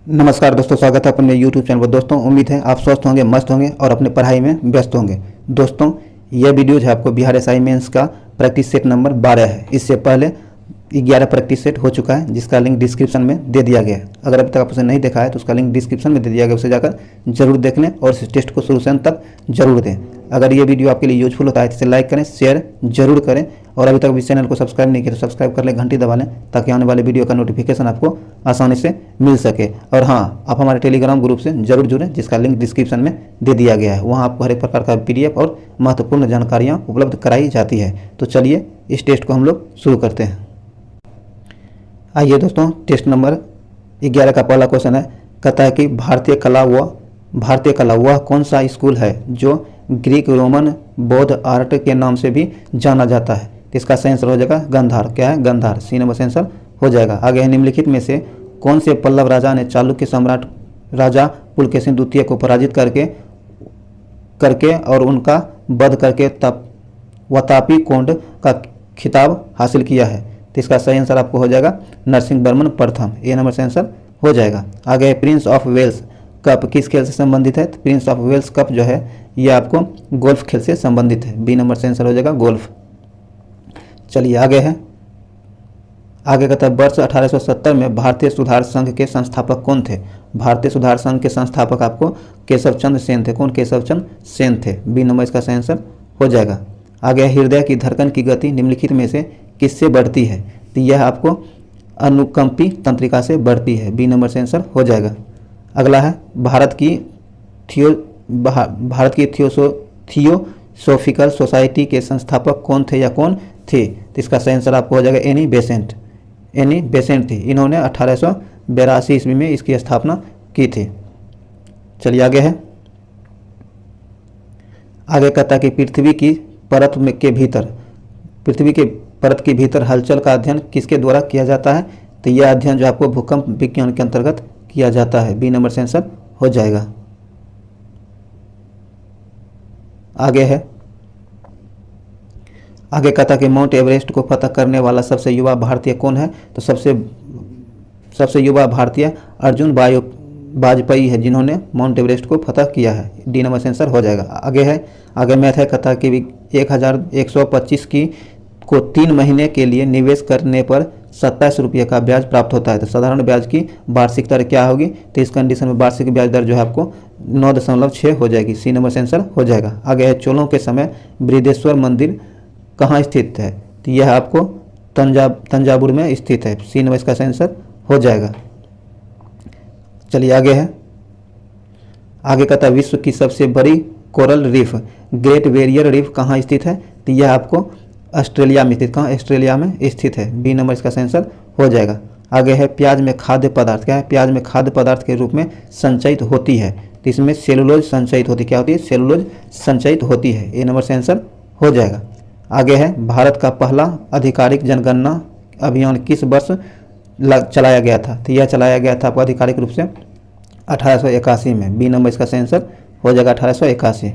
नमस्कार दोस्तों, स्वागत है अपने यूट्यूब चैनल पर। दोस्तों उम्मीद है आप स्वस्थ होंगे, मस्त होंगे और अपने पढ़ाई में व्यस्त होंगे। दोस्तों यह वीडियो है आपको बिहार एसआई मेंस का प्रैक्टिस सेट नंबर 12 है। इससे पहले 11 प्रैक्टिस सेट हो चुका है, जिसका लिंक डिस्क्रिप्शन में दे दिया गया है। अगर अभी तक आप उसे नहीं देखा है तो उसका लिंक डिस्क्रिप्शन में दे दिया गया, उसे जाकर जरूर देख लें और इस टेस्ट को शुरू से अंत तक जरूर दें। अगर ये वीडियो आपके लिए यूजफुल होता है तो इसे लाइक करें, शेयर जरूर करें और अभी तक इस चैनल को सब्सक्राइब नहीं किया तो सब्सक्राइब कर लें, घंटी दबा लें ताकि आने वाले वीडियो का नोटिफिकेशन आपको आसानी से मिल सके। और हाँ, आप हमारे टेलीग्राम ग्रुप से जरूर जुड़ें, जिसका लिंक डिस्क्रिप्शन में दे दिया गया है। वहाँ आपको हर एक प्रकार का PDF और महत्वपूर्ण जानकारियाँ उपलब्ध कराई जाती है। तो चलिए इस टेस्ट को हम लोग शुरू करते हैं। आइए दोस्तों, टेस्ट नंबर 11 का पहला क्वेश्चन है। कहता है कि भारतीय कला वह कौन सा स्कूल है जो ग्रीक रोमन बौद्ध आर्ट के नाम से भी जाना जाता है। तो इसका सही आंसर हो जाएगा गांधार। क्या है? गांधार। सी नंबर आंसर हो जाएगा। आगे है, निम्नलिखित में से कौन से पल्लव राजा ने चालुक्य सम्राट राजा पुलकेशिन द्वितीय को पराजित करके और उनका वध करके वतापी कोंड का खिताब हासिल किया है। तो इसका सही आंसर आपको हो जाएगा नरसिंह वर्मन प्रथम। ए नंबर से आंसर हो जाएगा। आगे प्रिंस ऑफ वेल्स कप किस खेल से संबंधित है? तो प्रिंस ऑफ वेल्स कप जो है ये आपको गोल्फ खेल से संबंधित है। बी नंबर से आंसर हो जाएगा गोल्फ। चलिए आगे है। आगे कहता है वर्ष 1870 में भारतीय सुधार संघ के संस्थापक कौन थे? भारतीय सुधार संघ के संस्थापक आपको केशव चंद्र सेन थे। कौन? केशव चंद्र सेन थे। बी नंबर इसका सही आंसर हो जाएगा। आगे हृदय की धड़कन की गति निम्नलिखित में से किससे बढ़ती है? तो यह आपको अनुकंपी तंत्रिका से बढ़ती है। बी नंबर से आंसर हो जाएगा। अगला है भारत की थियोसोफिकल सोसाइटी के संस्थापक कौन थे या कौन थे? तो इसका सही आंसर आपको हो जाएगा एनी बेसेंट। एनी बेसेंट थी। इन्होंने 1882 ईस्वी में इसकी स्थापना की थी। चलिए आगे है। आगे कहता है कि पृथ्वी के परत के भीतर हलचल का अध्ययन किसके द्वारा किया जाता है? तो यह अध्ययन जो आपको भूकंप विज्ञान के अंतर्गत किया जाता है। बी नंबर से आंसर हो जाएगा। आगे है। आगे कहता कि माउंट एवरेस्ट को फतह करने वाला सबसे युवा भारतीय कौन है? तो सबसे युवा भारतीय अर्जुन वाजपेयी है, जिन्होंने माउंट एवरेस्ट को फतह किया है। डी नंबर से आंसर हो जाएगा। आगे है। आगे मैथ है। कहता कि 1125 को 3 महीने के लिए निवेश करने पर 27 रुपये का ब्याज प्राप्त होता है। तो साधारण ब्याज की वार्षिक दर क्या होगी? तो इस कंडीशन में वार्षिक ब्याज दर जो है आपको 9.6 हो जाएगी। सी नंबर से आंसर हो जाएगा। आगे है चोलों के समय बृहदेश्वर मंदिर कहाँ स्थित है? तो यह आपको तंजावुर में स्थित है। सी नंबर इसका आंसर हो जाएगा। चलिए आगे है। आगे कहता है विश्व की सबसे बड़ी coral reef great barrier reef कहाँ स्थित है? तो यह आपको ऑस्ट्रेलिया में स्थित। कहाँ? ऑस्ट्रेलिया में स्थित है। बी नंबर इसका आंसर हो जाएगा। आगे है प्याज में खाद्य पदार्थ। क्या है? प्याज में खाद्य पदार्थ के रूप में संचयित होती है। तो इसमें सेलुलोज संचयित होती है। क्या होती है? सेलुलोज संचयित होती है। ए नंबर से आंसर हो जाएगा। आगे है भारत का पहला आधिकारिक जनगणना अभियान किस वर्ष चलाया गया था? तो यह चलाया गया था आपको आधिकारिक रूप से 1881 में। बी नंबर इसका आंसर हो जाएगा 1881।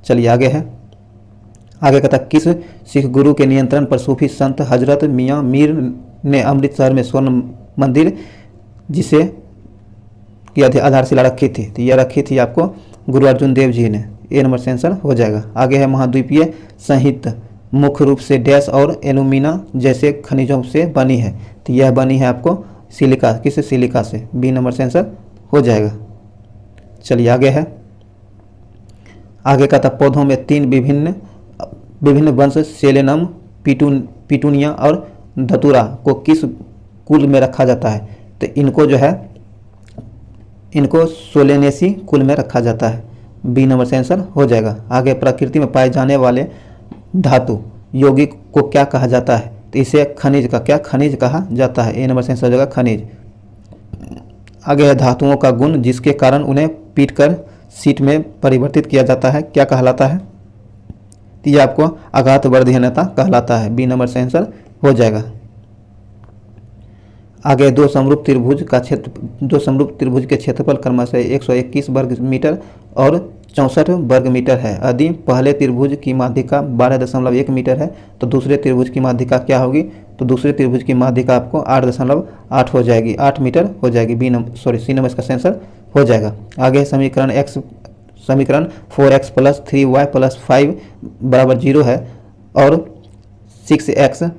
चलिए आगे है। आगे कहता किस सिख गुरु के नियंत्रण पर सूफी संत हजरत मियाँ मीर ने अमृतसर में स्वर्ण मंदिर जिसे की आधारशिला रखी थी? तो यह रखी थी आपको गुरु अर्जुन देव जी ने। ए नंबर से आंसर हो जाएगा। आगे है महाद्वीपीय संहित मुख्य रूप से डैश और एल्यूमिना जैसे खनिजों से बनी है। तो यह बनी है आपको सिलिका। किस? सिलिका से। बी नंबर से आंसर हो जाएगा। चलिए आगे है। आगे कहता पौधों में 3 विभिन्न वंश सेलेनम, पिटूनिया और धतूरा को किस कुल में रखा जाता है? तो इनको जो है इनको सोलेनेसी कुल में रखा जाता है। बी नंबर से आंसर हो जाएगा। आगे प्रकृति में पाए जाने वाले धातु यौगिक को क्या कहा जाता है? तो इसे खनिज का क्या खनिज कहा जाता है? ए नंबर से आंसर हो जाएगा खनिज। आगे है धातुओं का गुण जिसके कारण उन्हें पीटकर शीट में परिवर्तित किया जाता है क्या कहलाता है? तो यह आपको आघातवर्धीनता कहलाता है। बी नंबर से आंसर हो जाएगा। आगे दो समरूप त्रिभुज के क्षेत्रफल क्रमशः 121 वर्ग मीटर और 64 वर्ग मीटर है। यदि पहले त्रिभुज की माध्यिका 12.1 मीटर है तो दूसरे त्रिभुज की माध्यिका क्या होगी, तो दूसरे त्रिभुज की माध्यिका आपको 8.8 हो जाएगी, 8 मीटर हो जाएगी। सी नंबर इसका आंसर हो जाएगा। आगे समीकरण 4x + 3y + 5 = 0 है और 6x -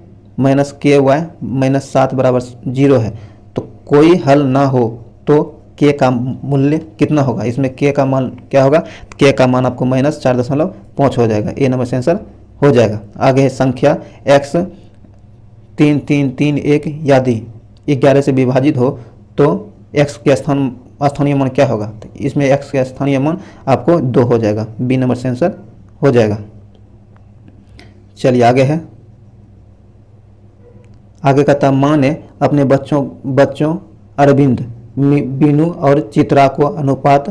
ky - 7 = 0 है। तो कोई हल ना हो तो k का मूल्य कितना होगा, इसमें k का मान क्या होगा, k का मान आपको -4.5 हो जाएगा। ए नंबर से आंसर हो जाएगा। आगे है संख्या x 3 3 3 1 यदि 11 से विभाजित हो तो x के स्थानीय मान क्या होगा, तो इसमें x का स्थानीय मान आपको 2 हो जाएगा। बी नंबर से आंसर हो जाएगा। चलिए आगे है, आगे कहता माँ ने अपने बच्चों अरविंद, बीनू और चित्रा को अनुपात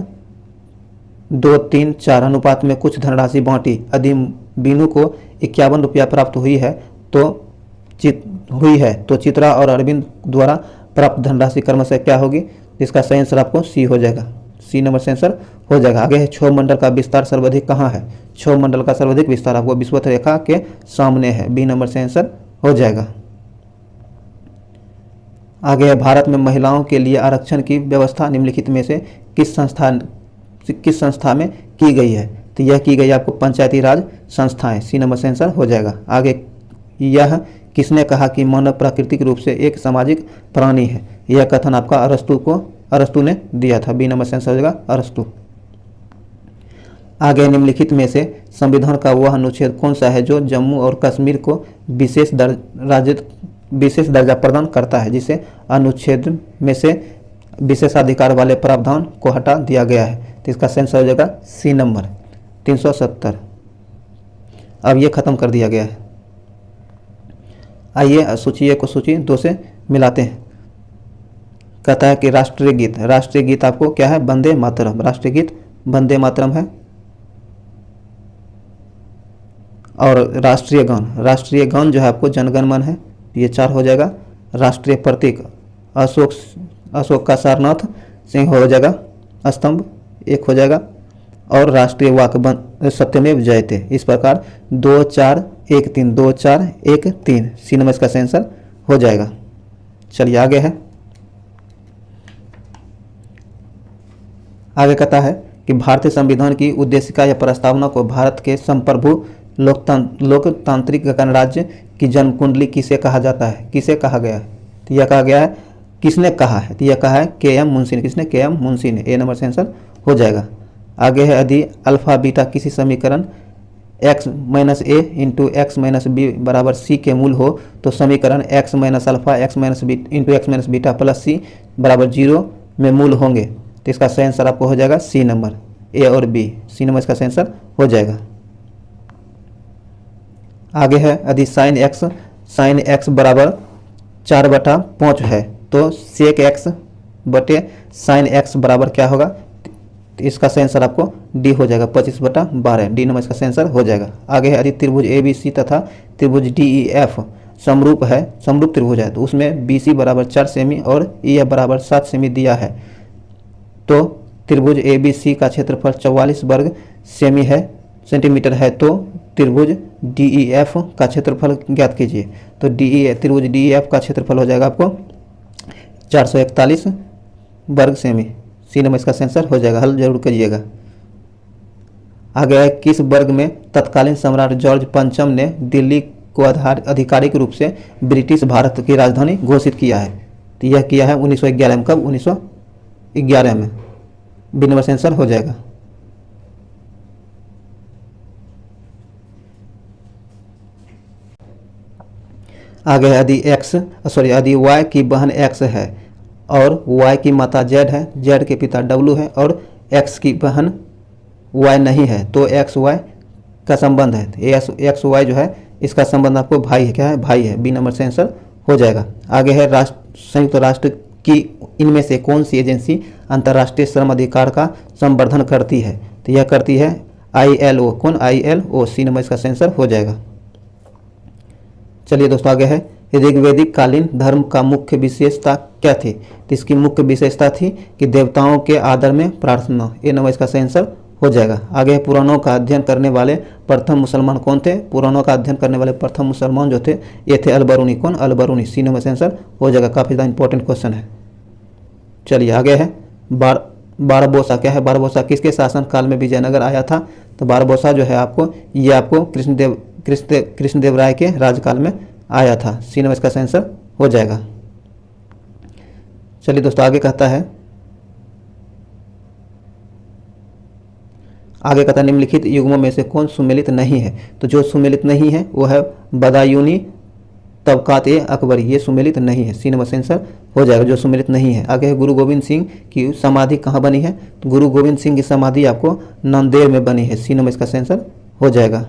2 3 4 अनुपात में कुछ धनराशि बांटी। यदि बीनू को 51 रुपया प्राप्त हुई है तो चित्रा और अरविंद द्वारा प्राप्त धनराशि क्रमशः क्या होगी, इसका सही आंसर आपको सी हो जाएगा। सी नंबर से आंसर हो जाएगा। आगे है क्षोभ मंडल का विस्तार सर्वाधिक कहाँ है, क्षोभ मंडल का सर्वाधिक विस्तार आपको विषुवत रेखा के सामने है। बी नंबर से आंसर हो जाएगा। आगे है भारत में महिलाओं के लिए आरक्षण की व्यवस्था निम्नलिखित में से किस संस्था में की गई है, तो यह की गई आपको पंचायती राज संस्थाएं। सी नंबर से आंसर हो जाएगा। आगे यह किसने कहा कि मानव प्राकृतिक रूप से एक सामाजिक प्राणी है, यह कथन आपका अरस्तु ने दिया था। बी नंबर से आंसर हो जाएगा अरस्तु। आगे निम्नलिखित में से संविधान का वह अनुच्छेद कौन सा है जो जम्मू और कश्मीर को विशेष दर्जा प्रदान करता है, जिसे अनुच्छेद में से विशेषाधिकार वाले प्रावधान को हटा दिया गया है, तो इसका आंसर हो जाएगा सी नंबर 370। अब ये खत्म कर दिया गया है। आइए सूची 1 को सूची 2 से मिलाते हैं। कहता है कि राष्ट्रीय गीत आपको क्या है, वंदे मातरम। राष्ट्रीय गीत वंदे मातरम है। और राष्ट्रीय गान जो है आपको जनगण मन है, ये 4 हो जाएगा। राष्ट्रीय प्रतीक अशोक का सारनाथ सिंह हो जाएगा, स्तंभ 1 हो जाएगा। और राष्ट्रीय वाक सत्यमेव जयते। इस प्रकार 2 4 1 3 2 4 1 3 सी नंबर इसका आंसर हो जाएगा। चलिए आगे है, आगे कहता है कि भारतीय संविधान की उद्देशिका या प्रस्तावना को भारत के संप्रभु लोकतांत्रिक गणराज्य की जन्म कुंडली किसे कहा जाता है, किसे कहा गया है, तो यह कहा गया है, किसने कहा है, तो यह कहा है के.एम. मुंशी ने। किसने, के.एम. मुंशी ने। ए नंबर से आंसर हो जाएगा। आगे है यदि अल्फा बीटा किसी समीकरण x - a × x - b = c के मूल हो तो समीकरण x - alpha x - beta + c = 0 में मूल होंगे, तो इसका सही आंसर आपको हो जाएगा सी नंबर, ए और बी। सी नंबर इसका सही आंसर हो जाएगा। आगे है यदि sin x = 4/5 है तो sec x बटे sin x बराबर क्या होगा, तो इसका सही आंसर आपको डी हो जाएगा, 25/12। डी नंबर इसका सही आंसर हो जाएगा। आगे है यदि त्रिभुज ABC तथा त्रिभुज DEF समरूप त्रिभुज है तो उसमें BC = 4 सेमी और EF = 7 सेमी दिया है, तो त्रिभुज ABC का क्षेत्रफल 44 वर्ग सेंटीमीटर है, तो त्रिभुज DEF का क्षेत्रफल ज्ञात कीजिए। तो त्रिभुज DEF का क्षेत्रफल हो जाएगा आपको 441 वर्ग सेमी। सी नंबर इसका आंसर हो जाएगा, हल जरूर करिएगा। आगे है किस वर्ग में तत्कालीन सम्राट जॉर्ज पंचम ने दिल्ली को आधिकारिक रूप से ब्रिटिश भारत की राजधानी घोषित किया है, तो यह किया है 1911 में। कब, 1911 में। बी नंबर आंसर हो जाएगा। आगे यदि y की बहन x है और y की माता z है, z के पिता w है और x की बहन y नहीं है तो x y का संबंध है, x y जो है इसका संबंध आपको भाई है, क्या है, भाई है। बी नंबर से आंसर हो जाएगा। आगे है संयुक्त राष्ट्र की इनमें से कौन सी एजेंसी अंतर्राष्ट्रीय श्रम अधिकार का संवर्धन करती है, तो यह करती है ILO। कौन, ILO। सी नंबर इसका आंसर हो जाएगा। चलिए दोस्तों आगे है ऋग्वैदिक कालीन धर्म का मुख्य विशेषता क्या थी, तो इसकी मुख्य विशेषता थी कि देवताओं के आदर में प्रार्थना। ए नंबर इसका सही आंसर हो जाएगा। आगे है पुराणों का अध्ययन करने वाले प्रथम मुसलमान कौन थे? पुराणों का अध्ययन करने वाले प्रथम मुसलमान जो थे ये थे अल-बरूनी। कौन? अल-बरूनी। सी नंबर आंसर हो जाएगा। काफ़ी ज़्यादा इंपॉर्टेंट क्वेश्चन है। चलिए आगे है बारबोसा। क्या है बारबोसा? किसके शासन काल में विजयनगर आया था? तो बारबोसा जो है आपको ये आपको कृष्णदेव राय के राजकाल में आया था। सी नंबर इसका आंसर हो जाएगा। चलिए दोस्तों आगे कहता है निम्नलिखित युग्मों में से कौन सुमेलित नहीं है? तो जो सुमेलित नहीं है वो है बदायूनी तबकात ए अकबरी, ये सुमेलित नहीं है। सी नंबर आंसर हो जाएगा जो सुमेलित नहीं है। आगे है गुरु गोविंद सिंह की समाधि कहाँ बनी है? तो गुरु गोविंद सिंह की समाधि आपको नांदेड़ में बनी है। सी नंबर इसका आंसर हो जाएगा।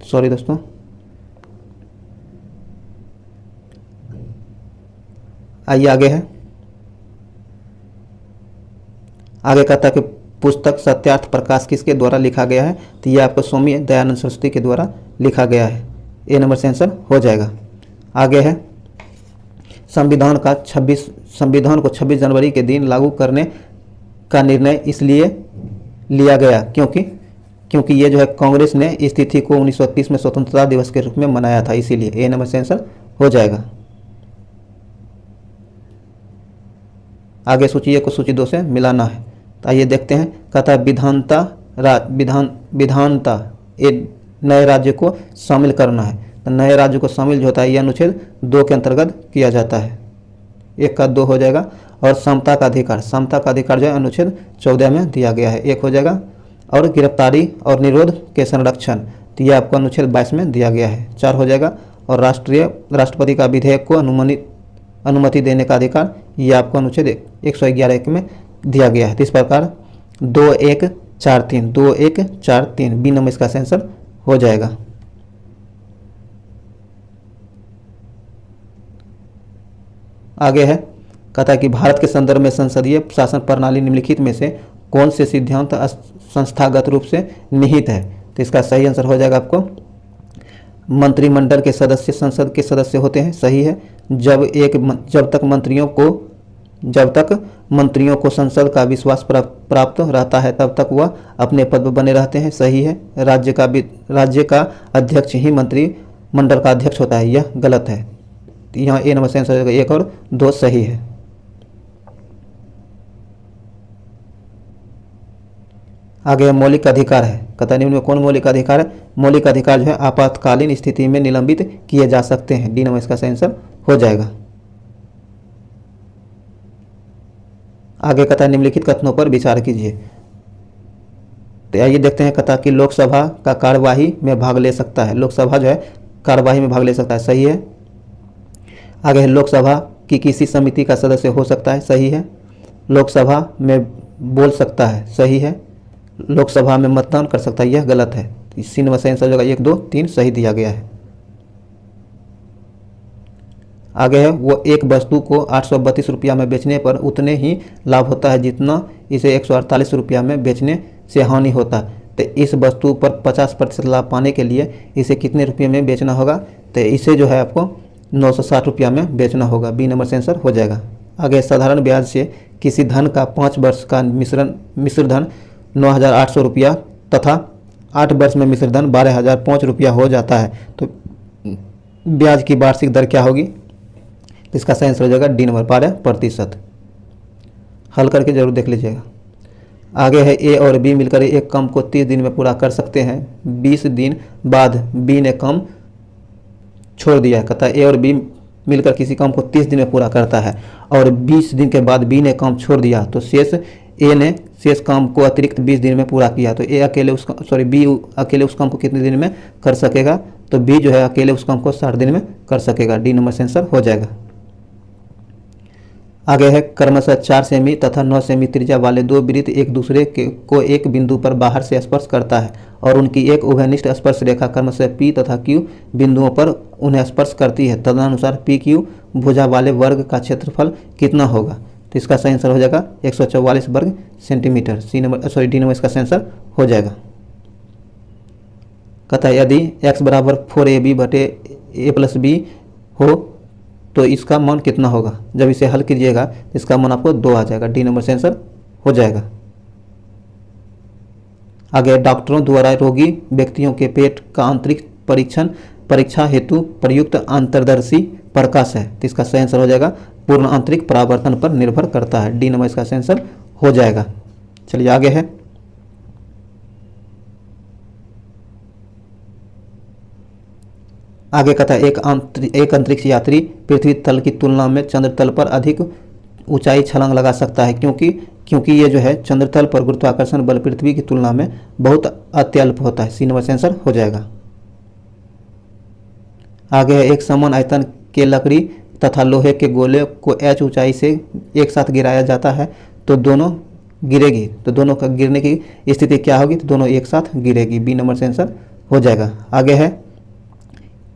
सॉरी दोस्तों, आइए आगे है। आगे कहता है कि पुस्तक सत्यार्थ प्रकाश किसके द्वारा लिखा गया है? तो ये आपको स्वामी दयानंद सरस्वती के द्वारा लिखा गया है। ए नंबर से आंसर हो जाएगा। आगे है संविधान को 26 जनवरी के दिन लागू करने का निर्णय इसलिए लिया गया क्योंकि ये जो है कांग्रेस ने इस तिथि को 1930 में स्वतंत्रता दिवस के रूप में मनाया था, इसीलिए। ए नंबर से आंसर हो जाएगा। आगे सूची 1 को सूची 2 से मिलाना है। तो आइए देखते हैं। कहता है विधानता ये नए राज्य को शामिल करना है। तो नए राज्य को शामिल जो होता है यह अनुच्छेद 2 के अंतर्गत किया जाता है। 1 का 2 हो जाएगा। और समता का अधिकार जो है अनुच्छेद 14 में दिया गया है, 1 हो जाएगा। और गिरफ्तारी और निरोध के संरक्षण तो यह आपको अनुच्छेद 22 में दिया गया है, 4 हो जाएगा। और राष्ट्रपति का विधेयक को अनुमति देने का अधिकार यह आपको अनुच्छेद 111 में दिया गया है। तो इस प्रकार 2143 बी नंबर इसका आंसर हो जाएगा। आगे है कहता है कि भारत के संदर्भ में संसदीय शासन प्रणाली निम्नलिखित में से कौन से सिद्धांत संस्थागत रूप से निहित है? तो इसका सही आंसर हो जाएगा आपको मंत्रिमंडल के सदस्य संसद के सदस्य होते हैं, सही है। जब तक मंत्रियों को संसद का विश्वास प्राप्त रहता है तब तक वह अपने पद पर बने रहते हैं, सही है। राज्य का अध्यक्ष ही मंत्रिमंडल का अध्यक्ष होता है, यह गलत है। यहाँ ए नंबर से आंसर हो जाएगा। 1 और 2 सही है। आगे मौलिक अधिकार है। कहता निम्न में कौन मौलिक अधिकार है? मौलिक अधिकार जो है आपातकालीन स्थिति में निलंबित किए जा सकते हैं। डी नंबर इसका सही आंसर हो जाएगा। आगे कहता है निम्नलिखित कथनों पर विचार कीजिए। तो आइए देखते हैं। कहता कि लोकसभा का कार्यवाही में भाग ले सकता है। लोकसभा जो है कार्यवाही में भाग ले सकता है, सही है। आगे है लोकसभा की किसी समिति का सदस्य हो सकता है, सही है। लोकसभा में बोल सकता है, सही है। लोकसभा में मतदान कर सकता है, यह गलत है। इसी नंबर से आंसर होगा 1, 2, 3 सही दिया गया है। आगे है वो एक वस्तु को 832 रुपया में बेचने पर उतने ही लाभ होता है जितना इसे 148 रुपया में बेचने से हानि होता है। तो इस वस्तु पर 50% लाभ पाने के लिए इसे कितने रुपये में बेचना होगा? तो इसे जो है आपको 960 रुपया में बेचना होगा। बी नंबर से आंसर हो जाएगा। आगे साधारण ब्याज से किसी धन का 5 वर्ष का मिश्र धन 9,800 रुपया तथा 8 वर्ष में मिश्र धन 12,005 रुपया हो जाता है। तो ब्याज की वार्षिक दर क्या होगी? इसका सही आंसर हो जाएगा डी नंबर 12%। हल करके जरूर देख लीजिएगा। आगे है ए और बी मिलकर एक काम को 30 दिन में पूरा कर सकते हैं। 20 दिन बाद बी ने काम छोड़ दिया है। कहता है ए और बी मिलकर किसी काम को 30 दिन में पूरा करता है और 20 दिन के बाद बी ने काम छोड़ दिया, तो ए ने शेष काम को अतिरिक्त 20 दिन में पूरा किया। तो बी अकेले उस काम को कितने दिन में कर सकेगा? तो बी जो है अकेले उस काम को 60 दिन में कर सकेगा। डी नंबर से आंसर हो जाएगा। आगे है क्रमशः 4 सेमी तथा 9 सेमी त्रिज्या वाले 2 वृत्त एक दूसरे को एक बिंदु पर बाहर से स्पर्श करता है और उनकी एक उभयनिष्ठ स्पर्श रेखा क्रमशः पी तथा क्यू बिंदुओं पर उन्हें स्पर्श करती है। तदनुसार पी क्यू भुजा वाले वर्ग का क्षेत्रफल कितना होगा? तो इसका सही आंसर हो जाएगा 144 वर्ग सेंटीमीटर। डी नंबर इसका सही आंसर हो जाएगा। कहता है यदि x बराबर 4ab बटे a प्लस बी हो तो इसका मान कितना होगा? जब इसे हल कीजिएगा तो इसका मान आपको 2 आ जाएगा। डी नंबर से आंसर हो जाएगा। आगे है डॉक्टरों द्वारा रोगी व्यक्तियों के पेट का आंतरिक परीक्षा हेतु प्रयुक्त अंतर्दर्शी प्रकाश है, तो इसका सही आंसर हो जाएगा पूर्ण आंतरिक परावर्तन पर निर्भर करता है। डी नंबर इसका सही आंसर हो जाएगा। चलिए आगे है, आगे कहता है एक अंतरिक्ष यात्री पृथ्वी तल की तुलना में चंद्र तल पर अधिक ऊंचाई छलांग लगा सकता है, क्योंकि ये जो है चंद्र तल पर गुरुत्वाकर्षण बल पृथ्वी की तुलना में बहुत अत्यल्प होता है। सी नंबर आंसर हो जाएगा। आगे है एक समान आयतन के लकड़ी तथा लोहे के गोले को h ऊंचाई से एक साथ गिराया जाता है तो दोनों गिरेगी, तो दोनों का गिरने की स्थिति क्या होगी, तो दोनों एक साथ गिरेगी। बी नंबर से आंसर हो जाएगा। आगे है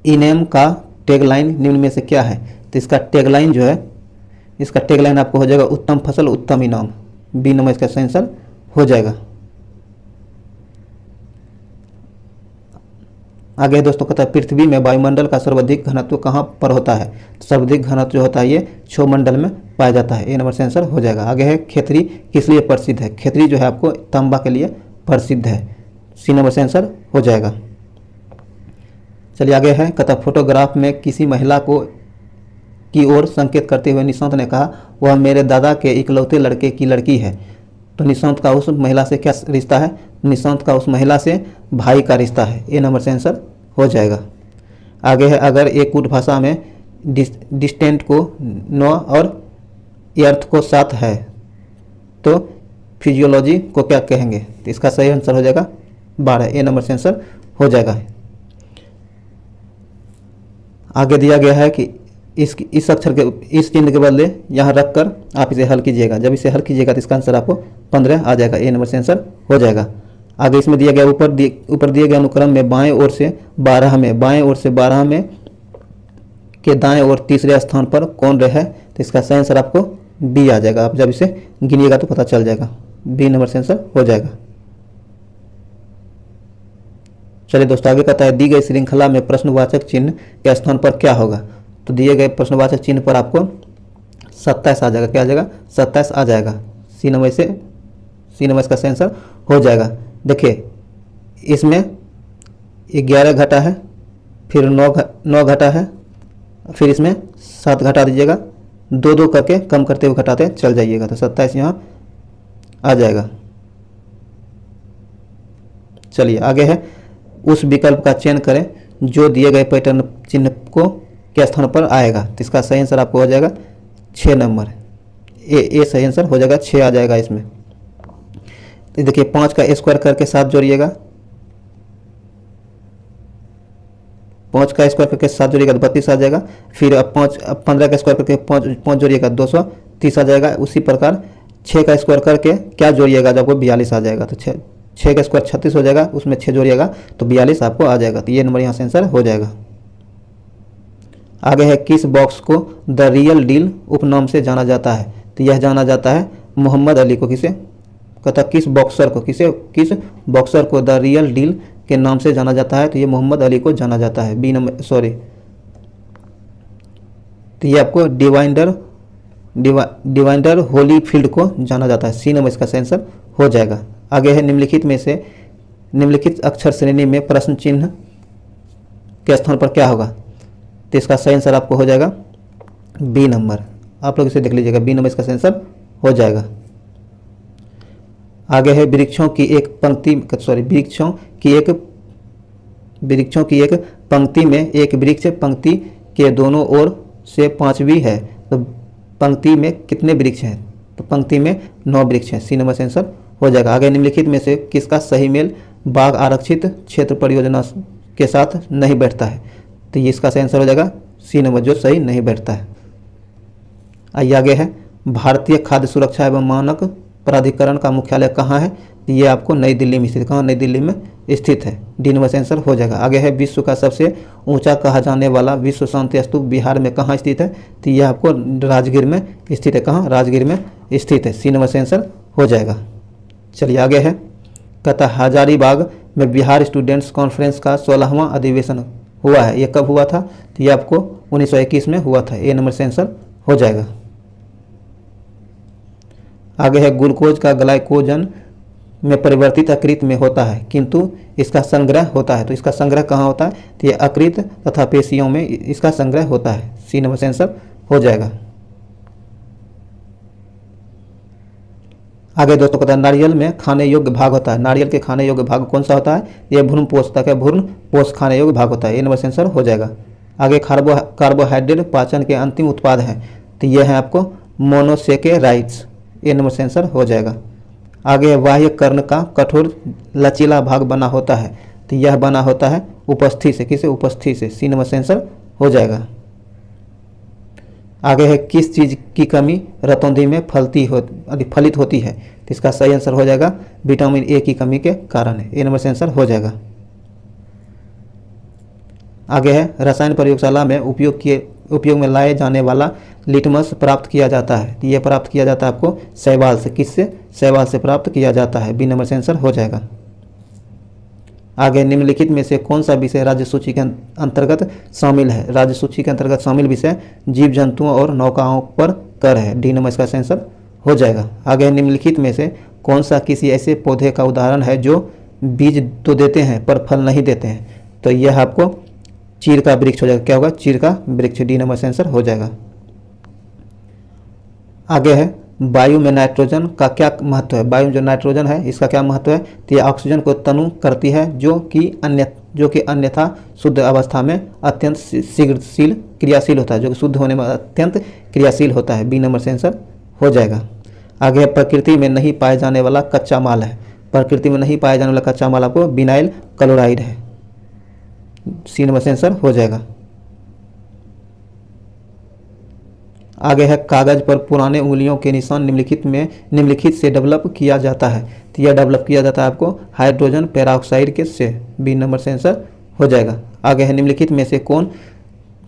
इनेम का टैगलाइन निम्न में से क्या है, तो इसका टैगलाइन जो है, इसका टैगलाइन आपको हो जाएगा उत्तम फसल उत्तम इनाम। बी नंबर इसका सही आंसर हो जाएगा। आगे दोस्तों कहता है पृथ्वी में वायुमंडल का सर्वाधिक घनत्व कहाँ पर होता है, तो सर्वाधिक घनत्व जो होता है ये क्षोमंडल में पाया जाता है। ए नंबर से आंसर हो जाएगा। आगे है खेतरी किस लिए प्रसिद्ध है, खेतरी जो है आपको तांबा के लिए प्रसिद्ध है। सी नंबर से आंसर हो जाएगा। चलिए आगे है कहता फोटोग्राफ में किसी महिला की ओर संकेत करते हुए निशांत ने कहा वह मेरे दादा के इकलौते लड़के की लड़की है, तो निशांत का उस महिला से क्या रिश्ता है, निशांत का उस महिला से भाई का रिश्ता है। ए नंबर से आंसर हो जाएगा। आगे है अगर एक कूट भाषा में डिस्टेंट को 9 और अर्थ को 7 है तो फिजियोलॉजी को क्या कहेंगे, तो इसका सही आंसर हो जाएगा 12। ए नंबर से आंसर हो जाएगा। आगे दिया गया है कि इस अक्षर के इस चिन्ह के बदले यहाँ रख कर आप इसे हल कीजिएगा, जब इसे हल कीजिएगा तो इसका आंसर आपको 15 आ जाएगा। ए नंबर से आंसर हो जाएगा। आगे इसमें दिया गया ऊपर दिए गए अनुक्रम में बाएं ओर से 12 में के दाएं ओर तीसरे स्थान पर कौन रहे, तो इसका सही आंसर आपको बी आ जाएगा। आप जब इसे गिनिएगा तो पता चल जाएगा। बी नंबर से आंसर हो जाएगा। चलिए दोस्तों आगे कहता है दी गई श्रृंखला में प्रश्नवाचक चिन्ह के स्थान पर क्या होगा, तो दिए गए प्रश्नवाचक चिन्ह पर आपको 27 आ जाएगा। क्या आ जाएगा, 27 आ जाएगा। सी नंबर इसका सही आंसर हो जाएगा। देखिए इसमें 11 घटा है, फिर 9 घटा है, फिर इसमें 7 घटा दीजिएगा, 2 करके कम करते हुए घटाते चल जाइएगा, तो 27 यहाँ आ जाएगा। चलिए आगे है उस विकल्प का चयन करें जो दिए गए पैटर्न चिन्ह को के स्थान पर आएगा, तो इसका सही आंसर आपको हो जाएगा 6 नंबर। ए सही आंसर हो जाएगा, 6 आ जाएगा इसमें। तो देखिए 5 का स्क्वायर करके 7 जोड़िएगा, 5 का स्क्वायर करके 7 जोड़िएगा तो 32 आ जाएगा। फिर अब 15 का स्क्वायर करके 5 जोड़िएगा 230 आ जाएगा। उसी प्रकार 6 का स्क्वायर करके क्या जोड़िएगा जब आपको 42 आ जाएगा, तो 6 का स्क्वायर 36 हो जाएगा, उसमें 6 जोड़िएगा तो 42 आपको आ जाएगा। तो ये नंबर यहाँ से आंसर हो जाएगा। आगे है किस बॉक्स को द रियल डील उपनाम से जाना जाता है, तो यह जाना जाता है मोहम्मद अली को। किसे कहता किस बॉक्सर को द रियल डील के नाम से जाना जाता है, तो ये मोहम्मद अली को जाना जाता है। तो ये आपको डिवाइंडर होलीफील्ड को जाना जाता है। सी नंबर इसका आंसर हो जाएगा। आगे है निम्नलिखित में से निम्नलिखित अक्षर श्रेणी में प्रश्न चिन्ह के स्थान पर क्या होगा, तो इसका सही आंसर आपको हो जाएगा बी नंबर। आप लोग इसे देख लीजिएगा, बी नंबर इसका सही आंसर हो जाएगा। आगे है वृक्षों की एक पंक्ति में एक वृक्ष पंक्ति के दोनों ओर से 5वीं है, तो पंक्ति में कितने वृक्ष हैं, तो पंक्ति में 9 वृक्ष हैं। सी नंबर से आंसर हो जाएगा। आगे निम्नलिखित में से किसका सही मेल बाघ आरक्षित क्षेत्र परियोजना के साथ नहीं बैठता है, तो ये इसका सही आंसर हो जाएगा सी नंबर, जो सही नहीं बैठता है। आइए आगे है भारतीय खाद्य सुरक्षा एवं मानक प्राधिकरण का मुख्यालय कहाँ है, तो ये आपको नई दिल्ली में स्थित, कहाँ नई दिल्ली में स्थित है। डी नंबर से आंसर हो जाएगा। आगे है विश्व का सबसे ऊंचा कहा जाने वाला विश्व शांति स्तूप बिहार में कहाँ स्थित है, तो ये आपको राजगीर में स्थित है। कहाँ, राजगीर में स्थित है। सी नंबर से आंसर हो जाएगा। चलिए आगे है कहता हजारीबाग में बिहार स्टूडेंट्स कॉन्फ्रेंस का 16वां अधिवेशन हुआ है, ये कब हुआ था, तो ये आपको 1921 में हुआ था। ए नंबर से आंसर हो जाएगा। आगे है ग्लूकोज का ग्लाइकोजन में परिवर्तित अकृत में होता है, किंतु इसका संग्रह होता है। तो इसका संग्रह कहाँ होता है? तो ये अकृत तथा पेशियों में इसका संग्रह होता है। सी नंबर से आंसर हो जाएगा। आगे दोस्तों कहता है नारियल में खाने योग्य भाग होता है। नारियल के खाने योग्य भाग कौन सा होता है? ये भ्रूणपोष तक है, भ्रूणपोष खाने योग्य भाग होता है। ये नंबर से आंसर हो जाएगा। आगे कार्बोहाइड्रेट पाचन के अंतिम उत्पाद है, तो यह है आपको मोनोसेकेराइड्स। ये नंबर से आंसर हो जाएगा। आगे बाह्य कर्ण का कठोर लचीला भाग बना होता है, तो यह बना होता है उपस्थि से। किसे? उपस्थि से। सी नंबर से आंसर हो जाएगा। आगे है किस चीज़ की कमी रतौंधी में फलित होती है? तो इसका सही आंसर हो जाएगा विटामिन ए की कमी के कारण है। ए नंबर से आंसर हो जाएगा। आगे है रसायन प्रयोगशाला में उपयोग में लाए जाने वाला लिटमस प्राप्त किया जाता है, तो यह प्राप्त किया जाता है आपको शैवाल से। किससे? शैवाल से प्राप्त किया जाता है। बी नंबर से आंसर हो जाएगा। आगे निम्नलिखित में से कौन सा विषय राज्य सूची के अंतर्गत शामिल है? राज्य सूची के अंतर्गत शामिल विषय जीव जंतुओं और नौकाओं पर कर है। डी नंबर इसका आंसर हो जाएगा। आगे निम्नलिखित में से कौन सा किसी ऐसे पौधे का उदाहरण है जो बीज तो देते हैं पर फल नहीं देते हैं? तो यह आपको चीड़ का वृक्ष हो जाएगा। क्या होगा? चीड़ का वृक्ष। डी नंबर से आंसर हो जाएगा। आगे है वायु में नाइट्रोजन का क्या महत्व है? वायु जो नाइट्रोजन है इसका क्या महत्व है? तो ये ऑक्सीजन को तनु करती है, जो कि अन्यथा शुद्ध अवस्था में अत्यंत शीघ्रशील क्रियाशील होता है, जो कि शुद्ध होने में अत्यंत क्रियाशील होता है। बी नंबर से आंसर हो जाएगा। आगे है प्रकृति में नहीं पाए जाने वाला कच्चा माल है। प्रकृति में नहीं पाया जाने वाला कच्चा माल आपको विनाइल क्लोराइड है। सी नंबर से आंसर हो जाएगा। आगे है कागज पर पुराने उंगलियों के निशान निम्नलिखित से डेवलप किया जाता है, तो यह डेवलप किया जाता है आपको हाइड्रोजन पेरोक्साइड के से। बी नंबर से आंसर हो जाएगा। आगे है निम्नलिखित में से कौन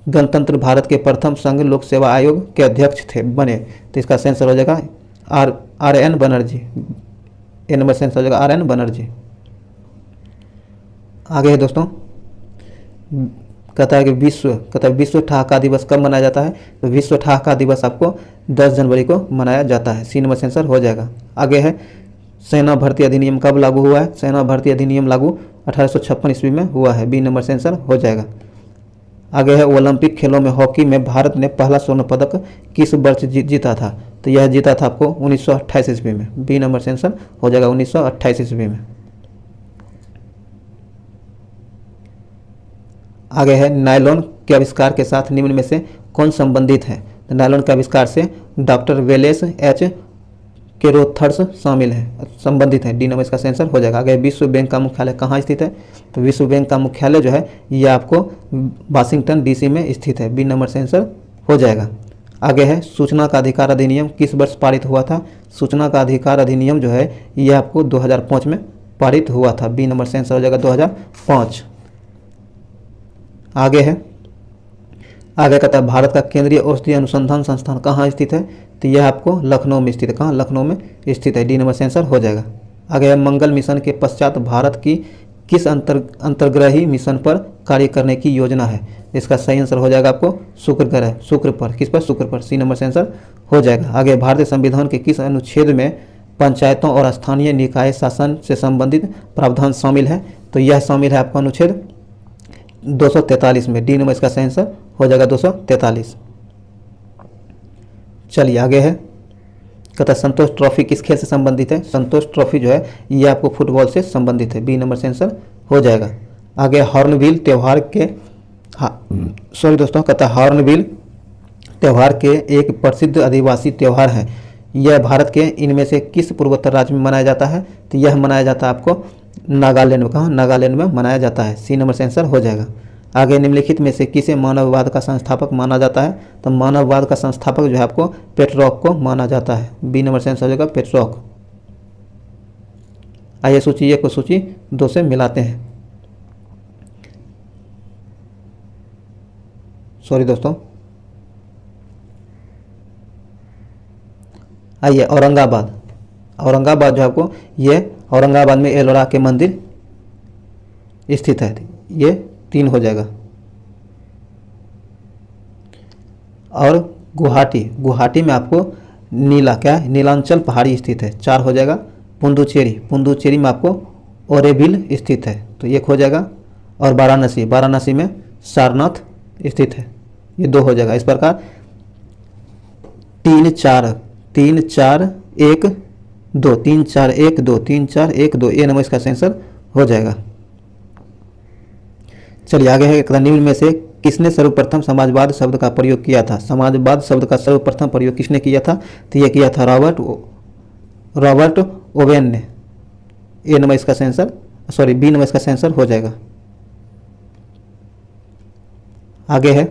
गणतंत्र भारत के प्रथम संघ लोक सेवा आयोग के अध्यक्ष थे बने? तो इसका आंसर हो जाएगा R N Banerjee. A number से आंसर हो जाएगा आर एन बनर्जी। आगे है दोस्तों कहता है विश्व ठहाका दिवस कब मनाया जाता है? तो विश्व ठहाका दिवस आपको 10 जनवरी को मनाया जाता है। सी नंबर से आंसर हो जाएगा। आगे है सेना भर्ती अधिनियम कब लागू हुआ है? सेना भर्ती अधिनियम लागू 1856 ईस्वी में हुआ है। बी नंबर से आंसर हो जाएगा। आगे है ओलंपिक खेलों में हॉकी में भारत ने पहला स्वर्ण पदक किस वर्ष जीता था? तो यह जीता था आपको 1928 ईस्वी में। बी नंबर से आंसर हो जाएगा 1928 ईस्वी में। आगे है नायलॉन के आविष्कार के साथ निम्न में से कौन संबंधित है? तो नायलॉन के आविष्कार से डॉक्टर वेलेस एच केरोथर्स संबंधित है। डी नंबर इसका आंसर हो जाएगा। आगे विश्व बैंक का मुख्यालय कहाँ स्थित है? तो विश्व बैंक का मुख्यालय जो है ये आपको वाशिंगटन डीसी में स्थित है। बी नंबर से आंसर हो जाएगा। आगे है सूचना का अधिकार अधिनियम किस वर्ष पारित हुआ था? सूचना का अधिकार अधिनियम जो है ये आपको 2005 में पारित हुआ था। बी नंबर से आंसर हो जाएगा 2005। आगे कहता है भारत का केंद्रीय औषधीय अनुसंधान संस्थान कहाँ स्थित है? तो यह आपको लखनऊ में स्थित है। कहाँ? लखनऊ में स्थित है। डी नंबर से आंसर हो जाएगा। आगे है मंगल मिशन के पश्चात भारत की किस अंतर्ग्रही मिशन पर कार्य करने की योजना है? इसका सही आंसर हो जाएगा आपको शुक्र ग्रह। शुक्र पर। किस पर? शुक्र पर। सी नंबर से आंसर हो जाएगा। आगे भारतीय संविधान के किस अनुच्छेद में पंचायतों और स्थानीय निकाय शासन से संबंधित प्रावधान शामिल है? तो यह शामिल है आपका अनुच्छेद 243 में। डी नंबर इसका सही आंसर हो जाएगा 243। चलिए आगे है कहता है संतोष ट्रॉफी किस खेल से संबंधित है? संतोष ट्रॉफी जो है ये आपको फुटबॉल से संबंधित है। बी नंबर से आंसर हो जाएगा। आगे हॉर्नबिल त्यौहार के कहता है हॉर्नबिल त्यौहार के एक प्रसिद्ध आदिवासी त्यौहार है। यह भारत के इनमें से किस पूर्वोत्तर राज्य में मनाया जाता है? तो यह मनाया जाता है आपको नागालैंड में। कहाँ? नागालैंड में मनाया जाता है। सी नंबर से आंसर हो जाएगा। आगे निम्नलिखित में से किसे मानववाद का संस्थापक माना जाता है? तो मानववाद का संस्थापक जो है आपको पेट्रोक को माना जाता है। बी नंबर से आंसर हो जाएगा पेट्रोक। आइए सूची 1 को सूची 2 से मिलाते हैं। सॉरी दोस्तों, आइए औरंगाबाद जो आपको ये औरंगाबाद में एलोरा के मंदिर स्थित है। ये 3 हो जाएगा। और गुवाहाटी में आपको नीलांचल पहाड़ी स्थित है। 4 हो जाएगा। पुडुचेरी, पुडुचेरी में आपको ओरेविल स्थित है, तो एक हो जाएगा। और वाराणसी, वाराणसी में सारनाथ स्थित है, ये 2 हो जाएगा। इस प्रकार 3 4 3 4 1 2 3 4 1 2 3 4 1 2, ये नंबर इसका आंसर हो जाएगा। चलिए आगे है, एक निम्न में से किसने सर्वप्रथम समाजवाद शब्द का प्रयोग किया था? समाजवाद शब्द का सर्वप्रथम प्रयोग किसने किया था? तो ये किया था रॉबर्ट ओवेन ने। ए नंबर इसका आंसर, सॉरी बी नंबर इसका आंसर हो जाएगा। आगे है,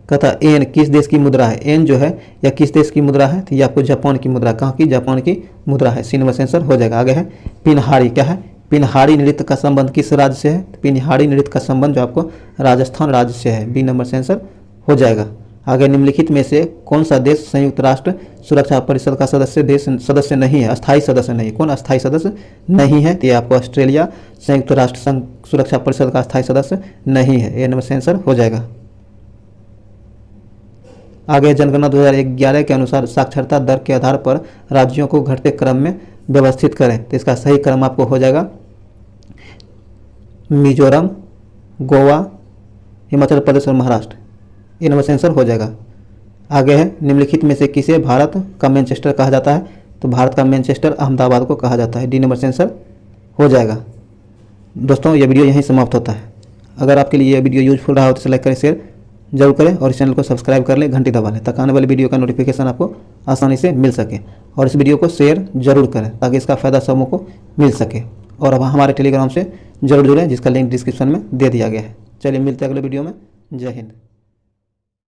कहता एन किस देश की मुद्रा है? एन जो है या किस देश की मुद्रा है? तो ये आपको जापान की मुद्रा, कहाँ की? जापान की मुद्रा है। सी नंबर आंसर हो जाएगा। आगे है पिनहारी, क्या है? पिनहारी नृत्य का संबंध किस राज्य से है? पिनहारी नृत्य का संबंध जो आपको राजस्थान राज्य से है। बी नंबर से आंसर हो जाएगा। आगे निम्नलिखित में से कौन सा देश संयुक्त राष्ट्र सुरक्षा परिषद का सदस्य नहीं है? अस्थायी सदस्य नहीं। कौन अस्थायी सदस्य नहीं है? तो ये आपको ऑस्ट्रेलिया संयुक्त राष्ट्र संघ सुरक्षा परिषद का अस्थायी सदस्य नहीं है। ए नंबर से आंसर हो जाएगा। आगे जनगणना 2011 के अनुसार साक्षरता दर के आधार पर राज्यों को घटते क्रम में व्यवस्थित करें, तो इसका सही क्रम आपको हो जाएगा मिजोरम, गोवा, हिमाचल प्रदेश और महाराष्ट्र। ये नंबर से आंसर हो जाएगा। आगे है निम्नलिखित में से किसे भारत का मैनचेस्टर कहा जाता है? तो भारत का मैनचेस्टर अहमदाबाद को कहा जाता है। डी नंबर से आंसर हो जाएगा। दोस्तों ये वीडियो यहीं समाप्त होता है। अगर आपके लिए ये वीडियो यूजफुल रहा हो तो लाइक करें, शेयर जरूर करें और इस चैनल को सब्सक्राइब कर लें, घंटी दबा लें ताकि आने वाली वीडियो का नोटिफिकेशन आपको आसानी से मिल सके। और इस वीडियो को शेयर जरूर करें ताकि इसका फ़ायदा सबों को मिल सके। और अब हमारे टेलीग्राम से जरूर जुड़ें जिसका लिंक डिस्क्रिप्शन में दे दिया गया है। चलिए मिलते हैं अगले वीडियो में। जय हिंद।